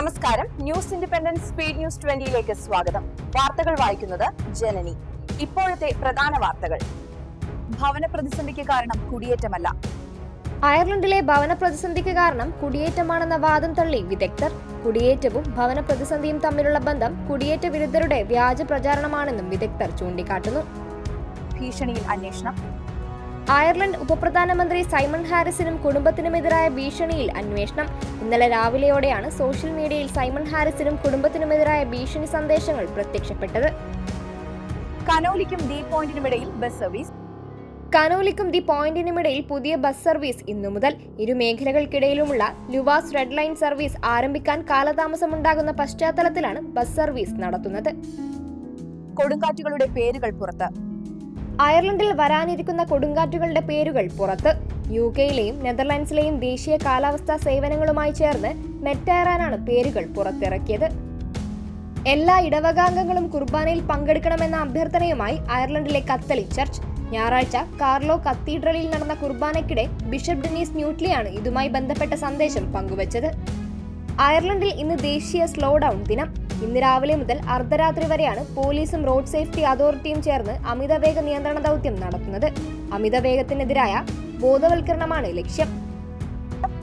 നമസ്കാരം. News independence speed news 20യിലേക്ക് സ്വാഗതം. വാർത്തകൾ വായിക്കുന്നത് ജനനി. ഇപ്പോഴത്തെ പ്രധാന വാർത്തകൾ. ഭവന പ്രതിസന്ധിക്ക് കാരണം കുടിയേറ്റമല്ല. അയർലൻഡിലെ ഭവന പ്രതിസന്ധിക്ക് കാരണം കുടിയേറ്റമാണെന്ന വാദം തള്ളി വിദഗ്ധർ. കുടിയേറ്റവും ഭവന പ്രതിസന്ധിയും തമ്മിലുള്ള ബന്ധം കുടിയേറ്റ വിരുദ്ധരുടെ വ്യാജ പ്രചാരണമാണെന്നും വിദഗ്ധർ ചൂണ്ടിക്കാട്ടുന്നു. ഭീഷണിയിൽ അന്വേഷണം. അയർലൻഡ് ഉപപ്രധാനമന്ത്രി സൈമൺ ഹാരിസിനും കുടുംബത്തിനുമെതിരായ ഭീഷണിയിൽ അന്വേഷണം. ഇന്നലെ രാവിലെയോടെയാണ് സോഷ്യൽ മീഡിയയിൽ സൈമൺ ഹാരിസിനും കുടുംബത്തിനുമെതിരായ ഭീഷണി സന്ദേശങ്ങൾ പ്രത്യക്ഷപ്പെട്ടത്. കനോലിക്കും ദി പോയിന്റിനുമിടയിൽ ബസ് സർവീസ്. കനോലിക്കും ദി പോയിന്റിനുമിടയിൽ പുതിയ ബസ് സർവീസ് ഇന്നു മുതൽ. ഇരു മേഖലകൾക്കിടയിലുമുള്ള ലുവാസ് റെഡ് ലൈൻ സർവീസ് ആരംഭിക്കാൻ കാലതാമസമുണ്ടാകുന്ന പശ്ചാത്തലത്തിലാണ് ബസ് സർവീസ് നടത്തുന്നത്. കൊടുങ്കാറ്റുകളുടെ പേരുകൾ പുറത്ത്. അയർലൻഡിൽ വരാനിരിക്കുന്ന കൊടുങ്കാറ്റുകളുടെ പേരുകൾ പുറത്ത്. യുകെയിലെയും നെതർലാൻഡ്സിലെയും ദേശീയ കാലാവസ്ഥാ സേവനങ്ങളുമായി ചേർന്ന് മെറ്റെയറാനാണ് പേരുകൾ പുറത്തിറക്കിയത്. എല്ലാ ഇടവകാംഗങ്ങളും കുർബാനയിൽ പങ്കെടുക്കണമെന്ന അഭ്യർത്ഥനയുമായി അയർലൻഡിലെ കത്തലിക് ചർച്ച്. ഞായറാഴ്ച കാർലോ കത്തീഡ്രലിൽ നടന്ന കുർബാനയ്ക്കിടെ ബിഷപ്പ് ഡെനീസ് ന്യൂട്ട്ലിയാണ് ഇതുമായി ബന്ധപ്പെട്ട സന്ദേശം പങ്കുവച്ചത്. അയർലൻഡിൽ ഇന്ന് ദേശീയ സ്ലോ ഡൌൺ ദിനം. ഇന്ന് രാവിലെ മുതൽ അർദ്ധരാത്രി വരെയാണ് പോലീസും റോഡ് സേഫ്റ്റി അതോറിറ്റിയും ചേർന്ന് അമിതവേഗ നിയന്ത്രണ ദൗത്യം നടത്തുന്നത്. അമിതവേഗത്തിനെതിരായ ബോധവൽക്കരണമാണ് ലക്ഷ്യം.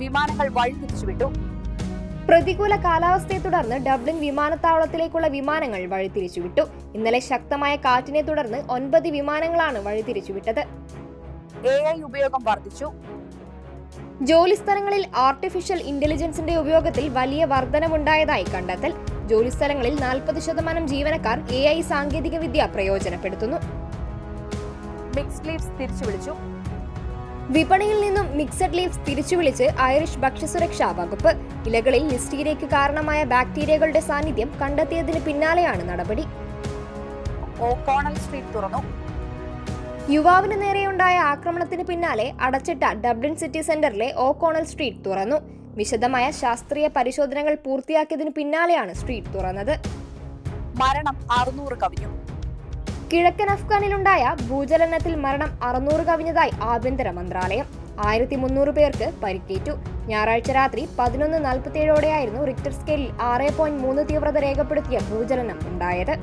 വിമാനങ്ങൾ വഴിതിരിച്ചുവിട്ടു. പ്രതികൂല കാലാവസ്ഥയെ തുടർന്ന് ഡബ്ലിൻ വിമാനത്താവളത്തിലേക്കുള്ള വിമാനങ്ങൾ വഴിതിരിച്ചുവിട്ടു. ഇന്നലെ ശക്തമായ കാറ്റിനെ തുടർന്ന് 9 വിമാനങ്ങളാണ് വഴിതിരിച്ചുവിട്ടത്. AI ഉപയോഗം വർദ്ധിച്ചു. ജോലിസ്ഥലങ്ങളിൽ ആർട്ടിഫിഷ്യൽ ഇന്റലിജൻസിന്റെ ഉപയോഗത്തിൽ വലിയ വർധനവുണ്ടായതായി കണ്ടെത്തൽ. ജോലിസ്ഥലങ്ങളിൽ 40% ജീവനക്കാർ AI സാങ്കേതികവിദ്യ പ്രയോജനപ്പെടുത്തുന്നു. Mixed leaves തിരിച്ചുവിളിച്ചു. വിപണിയിൽ നിന്നും മിക്സഡ് ലീവ്സ് തിരിച്ചുവിളിച്ച് ഐറിഷ് ഭക്ഷ്യസുരക്ഷാ വകുപ്പ്. ഇലകളിൽ ലിസ്റ്റീരിയയ്ക്ക് കാരണമായ ബാക്ടീരിയകളുടെ സാന്നിധ്യം കണ്ടെത്തിയതിന് പിന്നാലെയാണ് നടപടി. ഓക്കോണൽ സ്ട്രീറ്റ് തുറന്നു. യുവാവിന് നേരെയുണ്ടായ ആക്രമണത്തിന് പിന്നാലെ അടച്ചിട്ട ഡബ്ലിൻ സിറ്റി സെന്ററിലെ ഓക്കോണൽ സ്ട്രീറ്റ് തുറന്നു. വിശദമായ ശാസ്ത്രീയ പരിശോധനകൾ പൂർത്തിയാക്കിയതിനു പിന്നാലെയാണ് സ്ട്രീറ്റ് തുറന്നത്. മരണം 600 കവിഞ്ഞു. കിഴക്കൻ അഫ്ഗാനിലുണ്ടായ ഭൂചലനത്തിൽ മരണം 600 കവിഞ്ഞതായി ആഭ്യന്തര മന്ത്രാലയം. 1300 പേർക്ക് പരിക്കേറ്റു. ഞായറാഴ്ച രാത്രി 11:47 റിക്ടർ സ്കെയിലിൽ 6.3 തീവ്രത രേഖപ്പെടുത്തിയ ഭൂചലനം ഉണ്ടായത്.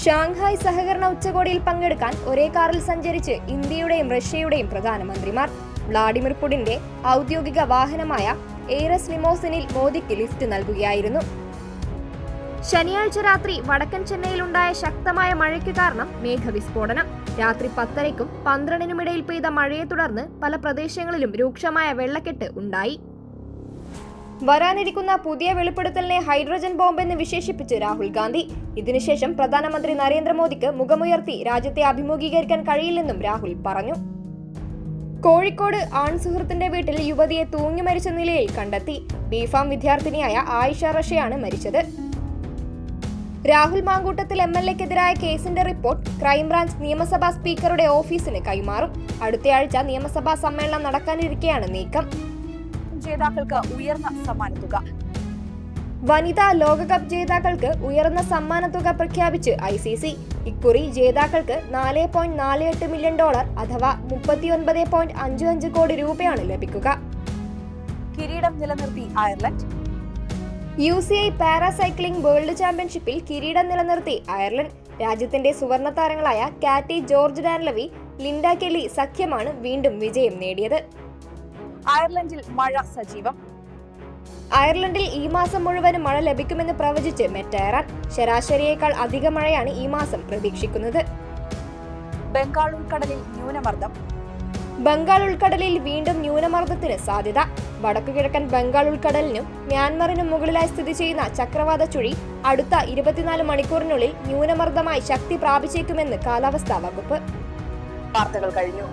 ഷാങ്ഹായ് സഹകരണ ഉച്ചകോടിയിൽ പങ്കെടുക്കാൻ ഒരേ കാറിൽ സഞ്ചരിച്ച് ഇന്ത്യയുടെയും റഷ്യയുടെയും പ്രധാനമന്ത്രിമാർ. വ്ളാഡിമിർ പുടിന്റെ ഔദ്യോഗിക വാഹനമായ എയ്റസ് ലിമോസിനിൽ മോദിക്ക് ലിഫ്റ്റ് നൽകുകയായിരുന്നു. ശനിയാഴ്ച രാത്രി വടക്കൻ ചെന്നൈയിലുണ്ടായ ശക്തമായ മഴയ്ക്ക് കാരണം മേഘവിസ്ഫോടനം. രാത്രി 10:30നും 12:00നും ഇടയിൽ പെയ്ത മഴയെ തുടർന്ന് പല പ്രദേശങ്ങളിലും രൂക്ഷമായ വെള്ളക്കെട്ട് ഉണ്ടായി. വരാനിരിക്കുന്ന പുതിയ വെളിപ്പെടുത്തലിനെ ഹൈഡ്രജൻ ബോംബെന്ന് വിശേഷിപ്പിച്ച് രാഹുൽ ഗാന്ധി. ഇതിനുശേഷം പ്രധാനമന്ത്രി നരേന്ദ്രമോദിക്ക് മുഖമുയർത്തി രാജ്യത്തെ അഭിമുഖീകരിക്കാൻ കഴിയില്ലെന്നും രാഹുൽ പറഞ്ഞു. കോഴിക്കോട് ആൺസുഹൃത്തിന്റെ വീട്ടിൽ യുവതിയെ തൂങ്ങി മരിച്ച നിലയിൽ കണ്ടെത്തി. ബിഫാം വിദ്യാർത്ഥിനിയായ ആയിഷ റഷയാണ് മരിച്ചത്. രാഹുൽ മാങ്കൂട്ടത്തിൽ MLAക്കെതിരായ കേസിന്റെ റിപ്പോർട്ട് ക്രൈംബ്രാഞ്ച് നിയമസഭാ സ്പീക്കറുടെ ഓഫീസിന് കൈമാറും. അടുത്തയാഴ്ച നിയമസഭാ സമ്മേളനം നടക്കാനിരിക്കെയാണ് നീക്കം. ജേതാക്കൾക്ക് ഉയർന്ന സമ്മാനത്തുക. വനിതാ ലോകകപ്പ് ജേതാക്കൾക്ക് ഉയർന്ന സമ്മാനത്തുക പ്രഖ്യാപിച്ച് ICC. ഇക്കുറി ജേതാക്കൾക്ക് $4.48 മില്യൺ അഥവാ 39.55 കോടി രൂപയാണ് ലഭിക്കുക. കിരീടം നിലനിർത്തി അയർലൻഡ്. UCI പാരാസൈക്ലിംഗ് വേൾഡ് ചാമ്പ്യൻഷിപ്പിൽ കിരീടം നിലനിർത്തി അയർലൻഡ്. രാജ്യത്തിന്റെ സുവർണ താരങ്ങളായ കാറ്റി ജോർജ് ഡാൻലവി, ലിൻഡ കെലി സഖ്യമാണ് വീണ്ടും വിജയം നേടിയത്. അയർലൻഡിൽ മഴ സജീവം. അയർലൻഡിൽ ഈ മാസം മുഴുവനും മഴ ലഭിക്കുമെന്ന് പ്രവചിച്ച് മെറ്റെയറാൻ. ശരാശരിയേക്കാൾ അധിക മഴയാണ് ഈ മാസം പ്രതീക്ഷിക്കുന്നത്. ബംഗാൾ ഉൾക്കടലിൽ ന്യൂനമർദ്ദം. ബംഗാൾ ഉൾക്കടലിൽ വീണ്ടും ന്യൂനമർദ്ദത്തിന് സാധ്യത. വടക്കുകിഴക്കൻ ബംഗാൾ ഉൾക്കടലിനും മ്യാൻമറിനും മുകളിലായി സ്ഥിതി ചെയ്യുന്ന ചക്രവാത ചുഴി അടുത്ത 24 മണിക്കൂറിനുള്ളിൽ ന്യൂനമർദ്ദമായി ശക്തി പ്രാപിച്ചേക്കുമെന്ന് കാലാവസ്ഥാ വകുപ്പ്. വാർത്തകൾ കഴിഞ്ഞു.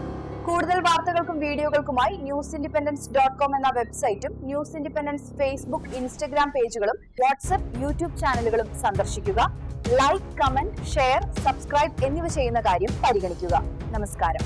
കൂടുതൽ വാർത്തകൾക്കും വീഡിയോകൾക്കുമായി newsindependence.com എന്ന വെബ്സൈറ്റും ന്യൂസ് ഇൻഡിപെൻഡൻസ് ഫേസ്ബുക്ക്, ഇൻസ്റ്റഗ്രാം പേജുകളും വാട്സ്ആപ്പ്, യൂട്യൂബ് ചാനലുകളും സന്ദർശിക്കുക. ലൈക്ക്, കമന്റ്, ഷെയർ, സബ്സ്ക്രൈബ് എന്നിവ ചെയ്യുന്ന കാര്യം പരിഗണിക്കുക. നമസ്കാരം.